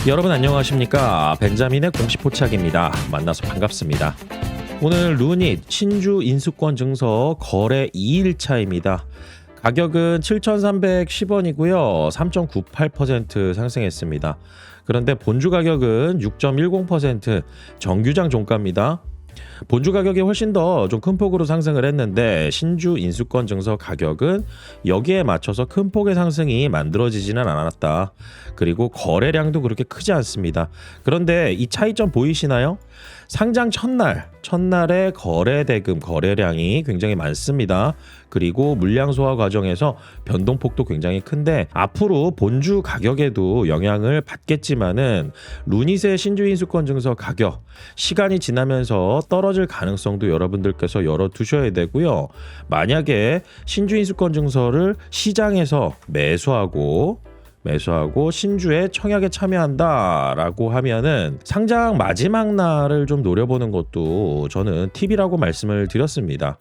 여러분 안녕하십니까? 벤자민의 공식 포착입니다. 만나서 반갑습니다. 오늘 루닛 신주 인수권 증서 거래 2일차입니다. 가격은 7,310원이고요. 3.98% 상승했습니다. 그런데 본주 가격은 6.10% 정규장 종가입니다. 본주 가격이 훨씬 더 좀 큰 폭으로 상승을 했는데 신주 인수권 증서 가격은 여기에 맞춰서 큰 폭의 상승이 만들어지지는 않았다. 그리고 거래량도 그렇게 크지 않습니다. 그런데 이 차이점 보이시나요? 상장 첫날의 거래 대금 거래량이 굉장히 많습니다. 그리고 물량 소화 과정에서 변동폭도 굉장히 큰데 앞으로 본주 가격에도 영향을 받겠지만은 루닛의 신주 인수권 증서 가격 시간이 지나면서 떨어질 가능성도 여러분들께서 열어두셔야 되고요. 만약에 신주 인수권 증서를 시장에서 매수하고 신주에 청약에 참여한다라고 하면은 상장 마지막 날을 좀 노려보는 것도 저는 팁이라고 말씀을 드렸습니다.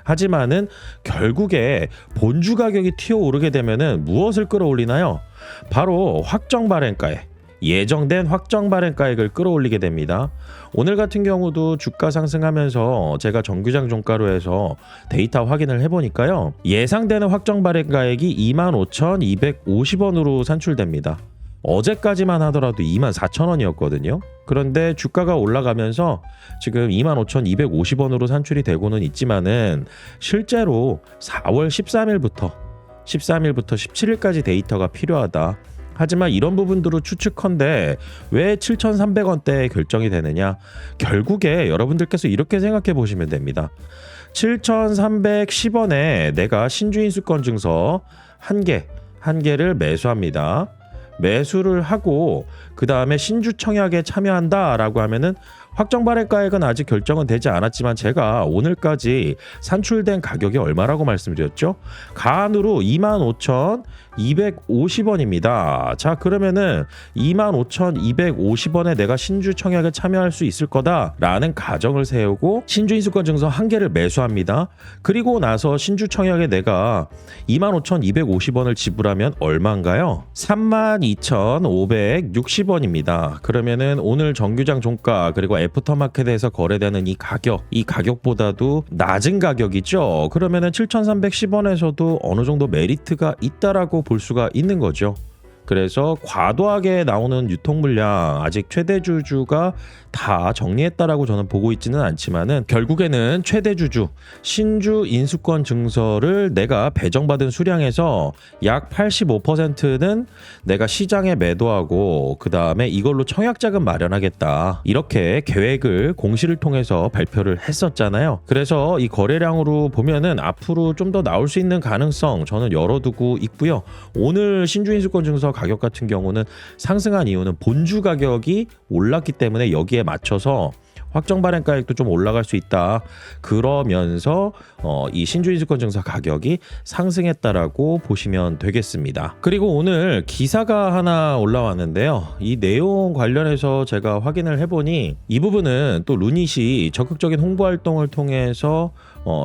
하지만은 결국에 본주 가격이 튀어오르게 되면은 무엇을 끌어올리나요? 바로 확정 발행가액. 예정된 확정 발행가액을 끌어올리게 됩니다. 오늘 같은 경우도 주가 상승하면서 제가 정규장 종가로 해서 데이터 확인을 해보니까요. 예상되는 확정 발행가액이 25,250원으로 산출됩니다. 어제까지만 하더라도 24,000원이었거든요. 그런데 주가가 올라가면서 지금 25,250원으로 산출이 되고는 있지만은 실제로 4월 13일부터 17일까지 데이터가 필요하다. 하지만 이런 부분들을 추측컨대 왜 7,300원대에 결정이 되느냐? 결국에 여러분들께서 이렇게 생각해 보시면 됩니다. 7,310원에 내가 신주 인수권 증서 한 개를 매수합니다. 매수를 하고 그 다음에 신주 청약에 참여한다라고 하면은 확정 발행가액은 아직 결정은 되지 않았지만 제가 오늘까지 산출된 가격이 얼마라고 말씀드렸죠? 가안으로 25,250원입니다. 자, 그러면은 25,250원에 내가 신주 청약에 참여할 수 있을 거다라는 가정을 세우고 신주 인수권 증서 한 개를 매수합니다. 그리고 나서 신주 청약에 내가 25,250원을 지불하면 얼마인가요? 32,560원입니다. 그러면은 오늘 정규장 종가 그리고 애프터마켓에서 거래되는 이 가격보다도 낮은 가격이죠. 그러면은 7,310원에서도 어느 정도 메리트가 있다라고 볼 수가 있는 거죠. 그래서 과도하게 나오는 유통 물량 아직 최대주주가 다 정리했다라고 저는 보고 있지는 않지만은 결국에는 최대주주 신주 인수권 증서를 내가 배정받은 수량에서 약 85%는 내가 시장에 매도하고 그 다음에 이걸로 청약자금 마련하겠다 이렇게 계획을 공시를 통해서 발표를 했었잖아요. 그래서 이 거래량으로 보면은 앞으로 좀 더 나올 수 있는 가능성 저는 열어두고 있고요. 오늘 신주 인수권 증서 가격 같은 경우는 상승한 이유는 본주 가격이 올랐기 때문에 여기에 맞춰서 확정 발행가액도 좀 올라갈 수 있다. 그러면서 이 신주 인수권 증서 가격이 상승했다라고 보시면 되겠습니다. 그리고 오늘 기사가 하나 올라왔는데요. 이 내용 관련해서 제가 확인을 해보니 이 부분은 또 루닛이 적극적인 홍보 활동을 통해서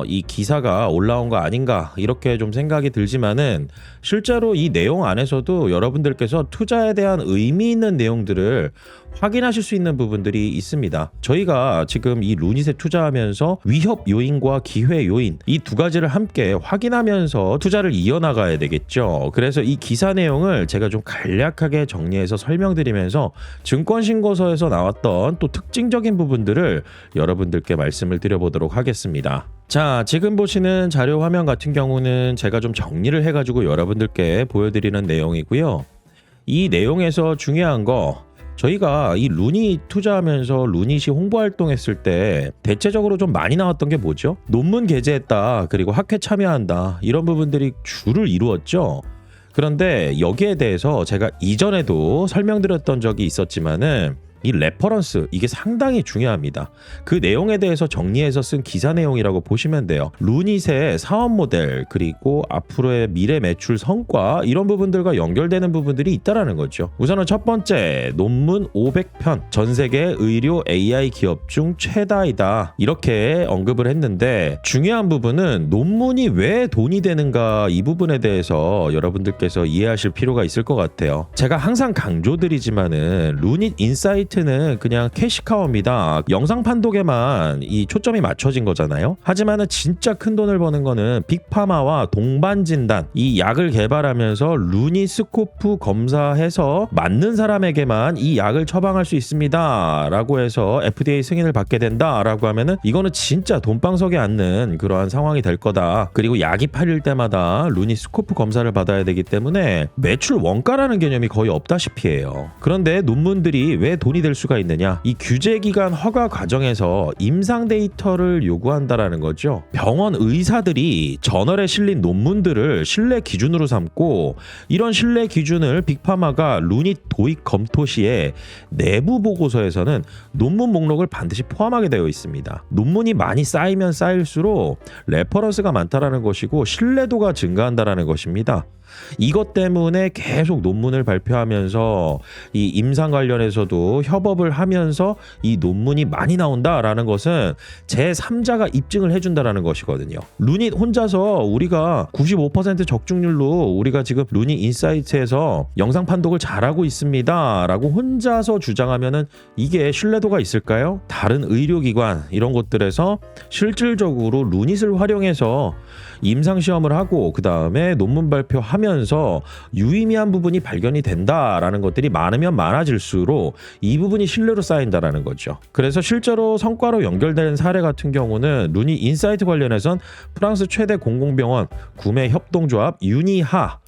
이 기사가 올라온 거 아닌가 이렇게 좀 생각이 들지만은 실제로 이 내용 안에서도 여러분들께서 투자에 대한 의미 있는 내용들을 확인하실 수 있는 부분들이 있습니다. 저희가 지금 이 루닛에 투자하면서 위협 요인과 기회 요인 이 두 가지를 함께 확인하면서 투자를 이어나가야 되겠죠. 그래서 이 기사 내용을 제가 좀 간략하게 정리해서 설명드리면서 증권신고서에서 나왔던 또 특징적인 부분들을 여러분들께 말씀을 드려보도록 하겠습니다. 자, 지금 보시는 자료 화면 같은 경우는 제가 좀 정리를 해가지고 여러분들께 보여드리는 내용이고요. 이 내용에서 중요한 거 저희가 이 루닛 투자하면서 루닛이 홍보 활동했을 때 대체적으로 좀 많이 나왔던 게 뭐죠? 논문 게재했다, 그리고 학회 참여한다 이런 부분들이 주를 이루었죠. 그런데 여기에 대해서 제가 이전에도 설명드렸던 적이 있었지만은 이 레퍼런스 이게 상당히 중요합니다. 그 내용에 대해서 정리해서 쓴 기사 내용이라고 보시면 돼요. 루닛의 사업 모델 그리고 앞으로의 미래 매출 성과 이런 부분들과 연결되는 부분들이 있다라는 거죠. 우선은 첫 번째 논문 500편 전 세계 의료 AI 기업 중 최다이다 이렇게 언급을 했는데 중요한 부분은 논문이 왜 돈이 되는가 이 부분에 대해서 여러분들께서 이해하실 필요가 있을 것 같아요. 제가 항상 강조드리지만은 루닛 인사이트는 그냥 캐시카우입니다. 영상 판독에만 이 초점이 맞춰진 거잖아요. 하지만은 진짜 큰 돈을 버는 거는 빅파마와 동반진단 이 약을 개발하면서 루닛 스코프 검사해서 맞는 사람에게만 이 약을 처방할 수 있습니다 라고 해서 FDA 승인을 받게 된다 라고 하면은 이거는 진짜 돈방석에 앉는 그러한 상황이 될 거다. 그리고 약이 팔릴 때마다 루닛 스코프 검사를 받아야 되기 때문에 매출 원가라는 개념이 거의 없다시피 해요. 그런데 논문들이 왜 돈이 될 수가 있느냐? 이 규제기관 허가 과정에서 임상 데이터를 요구한다라는 거죠. 병원 의사들이 저널에 실린 논문들을 신뢰 기준으로 삼고 이런 신뢰 기준을 빅파마가 루닛 도입 검토 시에 내부 보고서에서는 논문 목록을 반드시 포함하게 되어 있습니다. 논문이 많이 쌓이면 쌓일수록 레퍼런스가 많다라는 것이고 신뢰도가 증가한다라는 것입니다. 이것 때문에 계속 논문을 발표하면서 이 임상 관련해서도 협업을 하면서 이 논문이 많이 나온다라는 것은 제3자가 입증을 해준다라는 것이거든요. 루닛 혼자서 우리가 95% 적중률로 우리가 지금 루닛 인사이트에서 영상 판독을 잘하고 있습니다 라고 혼자서 주장하면은 이게 신뢰도가 있을까요? 다른 의료기관 이런 곳들에서 실질적으로 루닛을 활용해서 임상시험을 하고 그 다음에 논문 발표하면서 유의미한 부분이 발견이 된다라는 것들이 많으면 많아질수록 이 부분이 신뢰로 쌓인다라는 거죠. 그래서 실제로 성과로 연결된 사례 같은 경우는 루닛 인사이트 관련해선 프랑스 최대 공공병원 구매 협동조합 유니하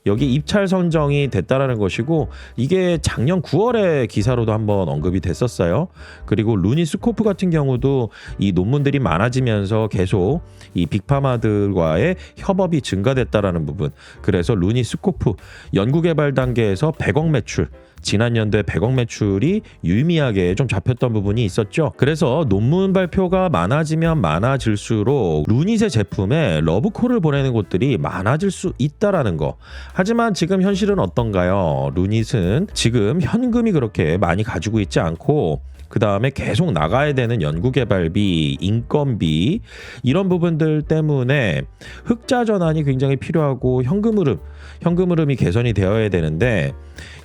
여기 입찰 선정이 됐다라는 것이고 이게 작년 9월에 기사로도 한번 언급이 됐었어요. 그리고 루닛 스코프 같은 경우도 이 논문들이 많아지면서 계속 이 빅파마들과의 협업이 증가됐다라는 부분. 그래서 루닛 스코프 연구개발 단계에서 100억 매출 지난 연도에 100억 매출이 유의미하게 좀 잡혔던 부분이 있었죠. 그래서 논문 발표가 많아지면 많아질수록 루닛의 제품에 러브콜을 보내는 곳들이 많아질 수 있다라는 거. 하지만 지금 현실은 어떤가요? 루닛은 지금 현금이 그렇게 많이 가지고 있지 않고 그 다음에 계속 나가야 되는 연구개발비, 인건비 이런 부분들 때문에 흑자 전환이 굉장히 필요하고 현금 흐름이 개선이 되어야 되는데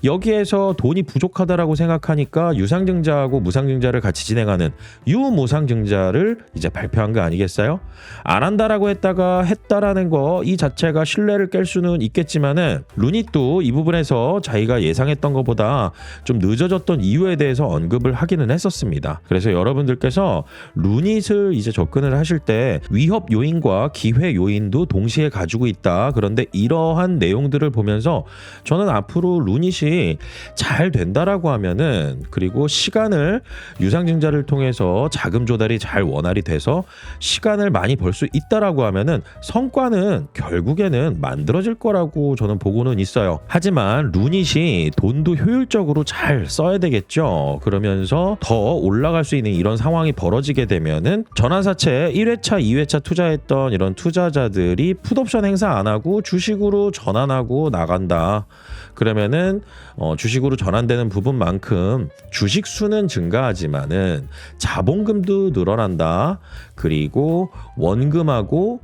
여기에서 돈이 부족하다라고 생각하니까 유상증자하고 무상증자를 같이 진행하는 유무상증자를 이제 발표한 거 아니겠어요? 안 한다라고 했다가 했다라는 거 이 자체가 신뢰를 깰 수는 있겠지만은 루닛도 이 부분에서 자기가 예상했던 것보다 좀 늦어졌던 이유에 대해서 언급을 하기는 했었습니다. 그래서 여러분들께서 루닛을 이제 접근을 하실 때 위협 요인과 기회 요인도 동시에 가지고 있다. 그런데 이러한 내용들을 보면서 저는 앞으로 루닛이 잘 된다라고 하면은 그리고 시간을 유상증자를 통해서 자금 조달이 잘 원활히 돼서 시간을 많이 벌 수 있다라고 하면은 성과는 결국에는 만들어질 거라고 저는 보고는 있어요. 하지만 루닛이 돈도 효율적으로 잘 써야 되겠죠. 그러면서 더 올라갈 수 있는 이런 상황이 벌어지게 되면은 전환사채 1회차, 2회차 투자했던 이런 투자자들이 풋옵션 행사 안 하고 주식으로 전환하고 나간다. 그러면은 주식으로 전환되는 부분만큼 주식 수는 증가하지만은 자본금도 늘어난다. 그리고 원금하고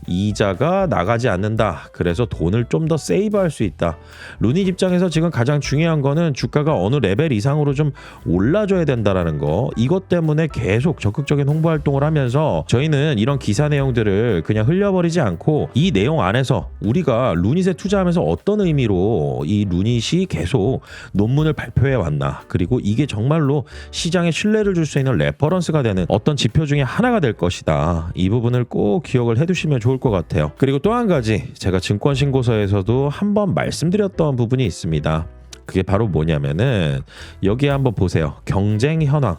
이자가 나가지 않는다. 그래서 돈을 좀 더 세이브할 수 있다. 루닛 입장에서 지금 가장 중요한 거는 주가가 어느 레벨 이상으로 좀 올라줘야 된다라는 거. 이것 때문에 계속 적극적인 홍보 활동을 하면서 저희는 이런 기사 내용들을 그냥 흘려버리지 않고 이 내용 안에서 우리가 루닛에 투자하면서 어떤 의미로 이 루닛이 계속 논문을 발표해 왔나. 그리고 이게 정말로 시장에 신뢰를 줄 수 있는 레퍼런스가 되는 어떤 지표 중에 하나가 될 것이다. 이 부분을 꼭 기억을 해두시면 좋을 것 같아요. 그리고 또 한 가지 제가 증권신고서에서도 한번 말씀드렸던 부분이 있습니다. 그게 바로 뭐냐면은 여기에 한번 보세요. 경쟁 현황.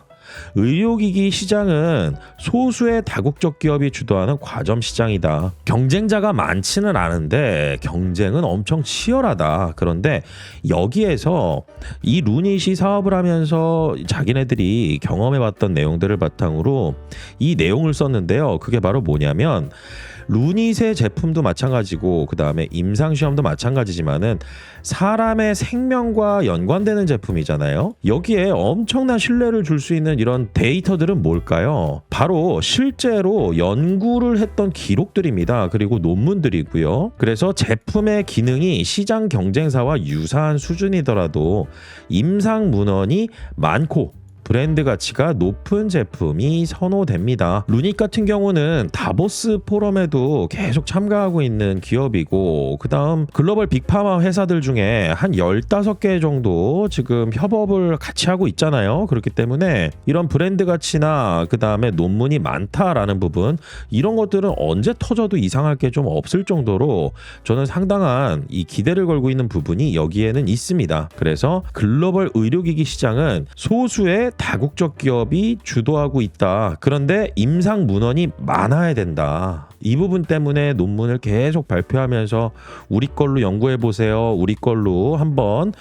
의료기기 시장은 소수의 다국적 기업이 주도하는 과점 시장이다. 경쟁자가 많지는 않은데 경쟁은 엄청 치열하다. 그런데 여기에서 이 루닛이 사업을 하면서 자기네들이 경험해봤던 내용들을 바탕으로 이 내용을 썼는데요. 그게 바로 뭐냐면 루닛의 제품도 마찬가지고 그 다음에 임상시험도 마찬가지지만은 사람의 생명과 연관되는 제품이잖아요. 여기에 엄청난 신뢰를 줄 수 있는 이런 데이터들은 뭘까요? 바로 실제로 연구를 했던 기록들입니다. 그리고 논문들이고요. 그래서 제품의 기능이 시장 경쟁사와 유사한 수준이더라도 임상 문헌이 많고 브랜드 가치가 높은 제품이 선호됩니다. 루닛 같은 경우는 다보스 포럼에도 계속 참가하고 있는 기업이고 그 다음 글로벌 빅파마 회사들 중에 한 15개 정도 지금 협업을 같이 하고 있잖아요. 그렇기 때문에 이런 브랜드 가치나 그 다음에 논문이 많다라는 부분 이런 것들은 언제 터져도 이상할 게 좀 없을 정도로 저는 상당한 이 기대를 걸고 있는 부분이 여기에는 있습니다. 그래서 글로벌 의료기기 시장은 소수의 다국적 기업이 주도하고 있다. 그런데 임상 문헌이 많아야 된다. 이 부분 때문에 논문을 계속 발표하면서 우리 걸로 연구해 보세요. 우리 걸로 한번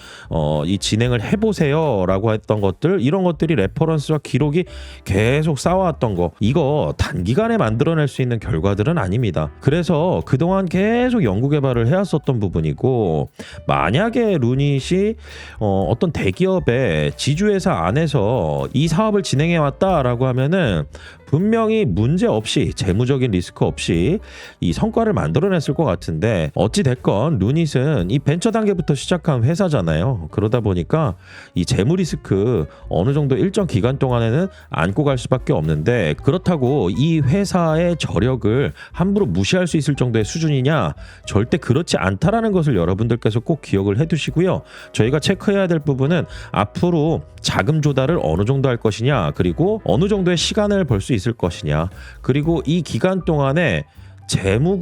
이 진행을 해 보세요라고 했던 것들 이런 것들이 레퍼런스와 기록이 계속 쌓아왔던 거 이거 단기간에 만들어낼 수 있는 결과들은 아닙니다. 그래서 그동안 계속 연구 개발을 해왔었던 부분이고 만약에 루닛이 어떤 대기업의 지주회사 안에서 이 사업을 진행해 왔다라고 하면은 분명히 문제 없이 재무적인 리스크 없이 이 성과를 만들어냈을 것 같은데 어찌 됐건 루닛은 이 벤처 단계부터 시작한 회사잖아요. 그러다 보니까 이 재무 리스크 어느 정도 일정 기간 동안에는 안고 갈 수밖에 없는데 그렇다고 이 회사의 저력을 함부로 무시할 수 있을 정도의 수준이냐? 절대 그렇지 않다라는 것을 여러분들께서 꼭 기억을 해두시고요. 저희가 체크해야 될 부분은 앞으로 자금 조달을 어느 정도 할 것이냐 그리고 어느 정도의 시간을 벌 수 있을 것이냐 그리고 이 기간 동안에 재무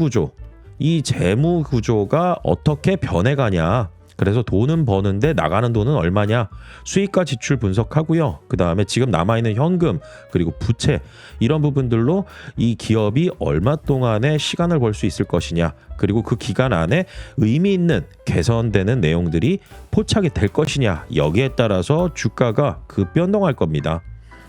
구조가 어떻게 변해가냐 그래서 돈은 버는데 나가는 돈은 얼마냐 수익과 지출 분석하고요. 그 다음에 지금 남아있는 현금 그리고 부채 이런 부분들로 이 기업이 얼마 동안의 시간을 벌 수 있을 것이냐 그리고 그 기간 안에 의미 있는 개선되는 내용들이 포착이 될 것이냐 여기에 따라서 주가가 급변동할 겁니다.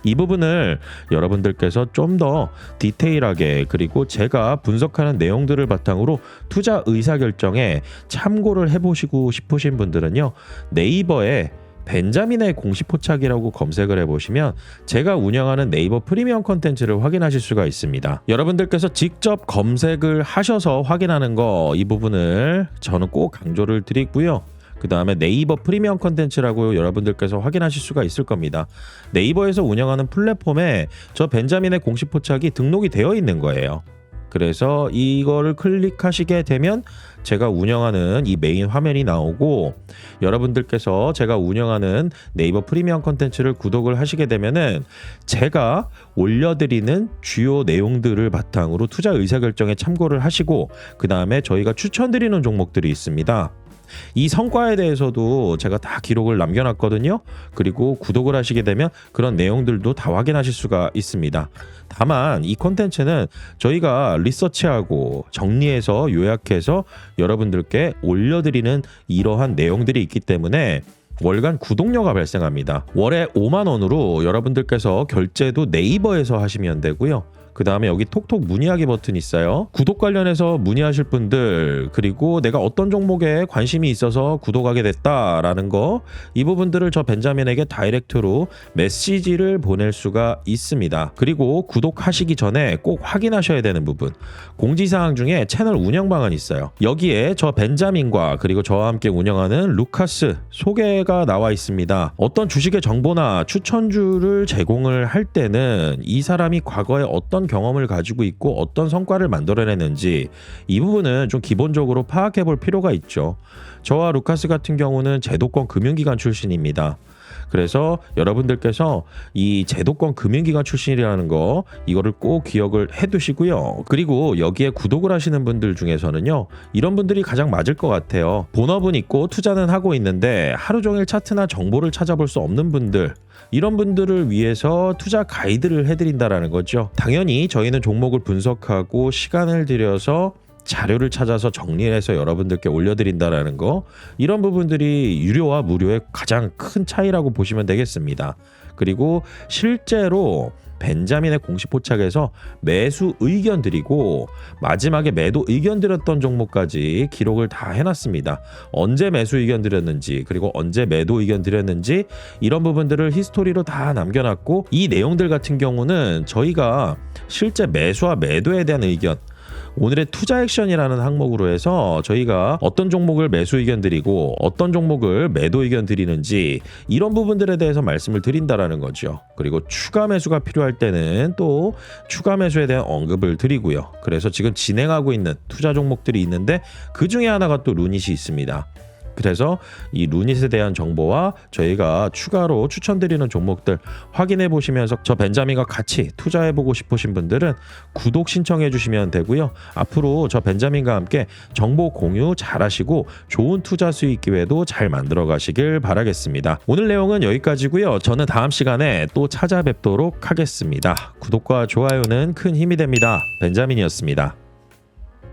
이 부분을 여러분들께서 좀 더 디테일하게 그리고 제가 분석하는 내용들을 바탕으로 투자 의사결정에 참고를 해보시고 싶으신 분들은요. 네이버에 벤자민의 공식 포착이라고 검색을 해보시면 제가 운영하는 네이버 프리미엄 콘텐츠를 확인하실 수가 있습니다. 여러분들께서 직접 검색을 하셔서 확인하는 거 이 부분을 저는 꼭 강조를 드리고요. 그 다음에 네이버 프리미엄 컨텐츠라고 여러분들께서 확인하실 수가 있을 겁니다. 네이버에서 운영하는 플랫폼에 저 벤자민의 공식 포착이 등록이 되어 있는 거예요. 그래서 이거를 클릭하시게 되면 제가 운영하는 이 메인 화면이 나오고 여러분들께서 제가 운영하는 네이버 프리미엄 컨텐츠를 구독을 하시게 되면은 제가 올려드리는 주요 내용들을 바탕으로 투자 의사결정에 참고를 하시고 그 다음에 저희가 추천드리는 종목들이 있습니다. 이 성과에 대해서도 제가 다 기록을 남겨놨거든요. 그리고 구독을 하시게 되면 그런 내용들도 다 확인하실 수가 있습니다. 다만 이 콘텐츠는 저희가 리서치하고 정리해서 요약해서 여러분들께 올려드리는 이러한 내용들이 있기 때문에 월간 구독료가 발생합니다. 월에 5만 원으로 여러분들께서 결제도 네이버에서 하시면 되고요. 그 다음에 여기 톡톡 문의하기 버튼이 있어요. 구독 관련해서 문의하실 분들 그리고 내가 어떤 종목에 관심이 있어서 구독하게 됐다라는 거 이 부분들을 저 벤자민에게 다이렉트로 메시지를 보낼 수가 있습니다. 그리고 구독하시기 전에 꼭 확인하셔야 되는 부분 공지사항 중에 채널 운영 방안이 있어요. 여기에 저 벤자민과 그리고 저와 함께 운영하는 루카스 소개가 나와 있습니다. 어떤 주식의 정보나 추천주를 제공을 할 때는 이 사람이 과거에 어떤 경험을 가지고 있고 어떤 성과를 만들어내는지 이 부분은 좀 기본적으로 파악해 볼 필요가 있죠. 저와 루카스 같은 경우는 제도권 금융기관 출신입니다. 그래서 여러분들께서 이 제도권 금융기관 출신이라는 거 이거를 꼭 기억을 해두시고요. 그리고 여기에 구독을 하시는 분들 중에서는요, 이런 분들이 가장 맞을 것 같아요. 본업은 있고 투자는 하고 있는데 하루 종일 차트나 정보를 찾아볼 수 없는 분들, 이런 분들을 위해서 투자 가이드를 해드린다라는 거죠. 당연히 저희는 종목을 분석하고 시간을 들여서 자료를 찾아서 정리해서 여러분들께 올려드린다라는 거, 이런 부분들이 유료와 무료의 가장 큰 차이라고 보시면 되겠습니다. 그리고 실제로 벤자민의 공식 포착에서 매수 의견 드리고 마지막에 매도 의견 드렸던 종목까지 기록을 다 해놨습니다. 언제 매수 의견 드렸는지, 그리고 언제 매도 의견 드렸는지, 이런 부분들을 히스토리로 다 남겨놨고, 이 내용들 같은 경우는 저희가 실제 매수와 매도에 대한 의견, 오늘의 투자 액션이라는 항목으로 해서 저희가 어떤 종목을 매수 의견 드리고 어떤 종목을 매도 의견 드리는지, 이런 부분들에 대해서 말씀을 드린다라는 거죠. 그리고 추가 매수가 필요할 때는 또 추가 매수에 대한 언급을 드리고요. 그래서 지금 진행하고 있는 투자 종목들이 있는데 그 중에 하나가 또 루닛이 있습니다. 그래서 이 루닛에 대한 정보와 저희가 추가로 추천드리는 종목들 확인해 보시면서 저 벤자민과 같이 투자해 보고 싶으신 분들은 구독 신청해 주시면 되고요. 앞으로 저 벤자민과 함께 정보 공유 잘 하시고 좋은 투자 수익 기회도 잘 만들어 가시길 바라겠습니다. 오늘 내용은 여기까지고요. 저는 다음 시간에 또 찾아뵙도록 하겠습니다. 구독과 좋아요는 큰 힘이 됩니다. 벤자민이었습니다.